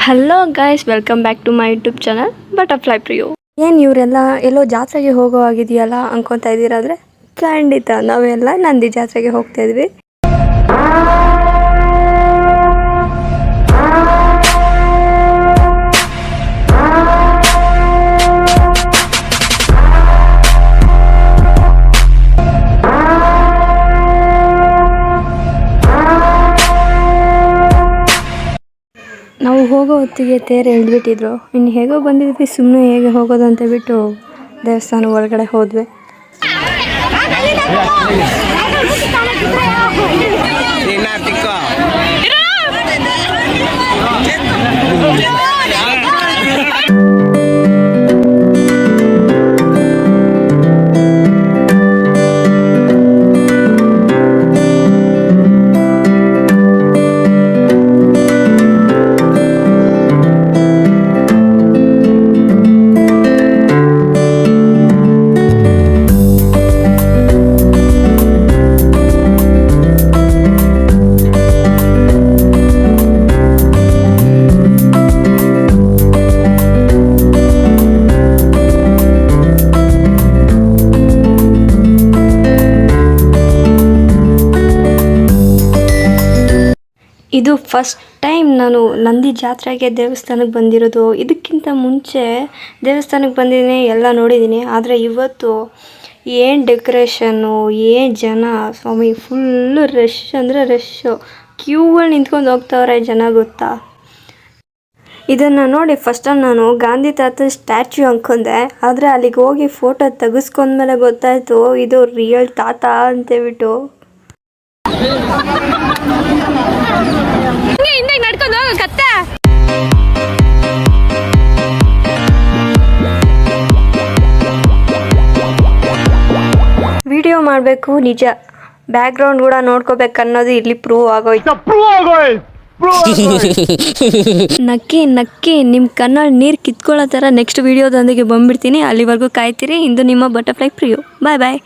Hello guys, welcome back to my YouTube channel butterfly ಪ್ರಿಯೋ. ಏನು ಇವರೆಲ್ಲ ಎಲ್ಲೋ ಜಾತ್ರೆಗೆ ಹೋಗೋ ಆಗಿದೆಯಲ್ಲ ಅನ್ಕೊತಾ ಇದ್ದೀರಾದ್ರೆ ಖಂಡಿತ ನಾವೆಲ್ಲ ನಂದಿ ಜಾತ್ರೆಗೆ ಹೋಗ್ತಾ ಇದ್ವಿ. ನಾವು ಹೋಗೋ ಹೊತ್ತಿಗೆ ತೇರು ಎಳೆದ್ಬಿಟ್ಟಿದ್ರು. ಇನ್ನು ಹೇಗೋ ಬಂದಿದ್ವಿ, ಸುಮ್ಮನೆ ಹೇಗೆ ಹೋಗೋದು ಅಂತ ಬಿಟ್ಟು ದೇವಸ್ಥಾನ ಒಳಗಡೆ ಹೋದ್ವಿ. ಇದು ಫಸ್ಟ್ ಟೈಮ್ ನಾನು ನಂದಿ ಜಾತ್ರೆಗೆ ದೇವಸ್ಥಾನಕ್ಕೆ ಬಂದಿರೋದು. ಇದಕ್ಕಿಂತ ಮುಂಚೆ ದೇವಸ್ಥಾನಕ್ಕೆ ಬಂದಿದ್ದೀನಿ, ಎಲ್ಲ ನೋಡಿದ್ದೀನಿ. ಆದರೆ ಇವತ್ತು ಏನು ಡೆಕೋರೇಷನ್ನು, ಏನು ಜನ ಸ್ವಾಮಿ, ಫುಲ್ಲು ರಶ್ ಅಂದರೆ ರಶ್ಶು. ಕ್ಯೂವಲ್ಲಿ ನಿಂತ್ಕೊಂಡು ಹೋಗ್ತಾವ್ರೆ ಜನ, ಗೊತ್ತಾ. ಇದನ್ನು ನೋಡಿ ಫಸ್ಟಲ್ಲಿ ನಾನು ಗಾಂಧಿ ತಾತ ಸ್ಟ್ಯಾಚ್ಯೂ ಅಂದ್ಕೊಂಡೆ. ಆದರೆ ಅಲ್ಲಿಗೆ ಹೋಗಿ ಫೋಟೋ ತೆಗೆಸ್ಕೊಂಡ್ಮೇಲೆ ಗೊತ್ತಾಯಿತು ಇದು ರಿಯಲ್ ತಾತ ಅಂತೇಳ್ಬಿಟ್ಟು. ವಿಡಿಯೋ ಮಾಡಬೇಕು ನಿಜ, ಬ್ಯಾಕ್ಗ್ರೌಂಡ್ ಕೂಡ ನೋಡ್ಕೋಬೇಕು ಅನ್ನೋದು ಇಲ್ಲಿ ಪ್ರೂವ್ ಆಗೋಯ್ತು. ನಕ್ಕಿ ನಕ್ಕಿ ನಿಮ್ಮ ಕಣ್ಣಲ್ಲಿ ನೀರು ಕಿತ್ಕೊಳ್ಳೋ ಥರ ನೆಕ್ಸ್ಟ್ ವಿಡಿಯೋದೊಂದಿಗೆ ಬಂದ್ಬಿಡ್ತೀನಿ. ಅಲ್ಲಿವರೆಗೂ ಕಾಯ್ತೀರಿ. ಇಂದು ನಿಮ್ಮ ಬಟರ್ಫ್ಲೈ ಪ್ರಿಯೋ. ಬಾಯ್ ಬಾಯ್.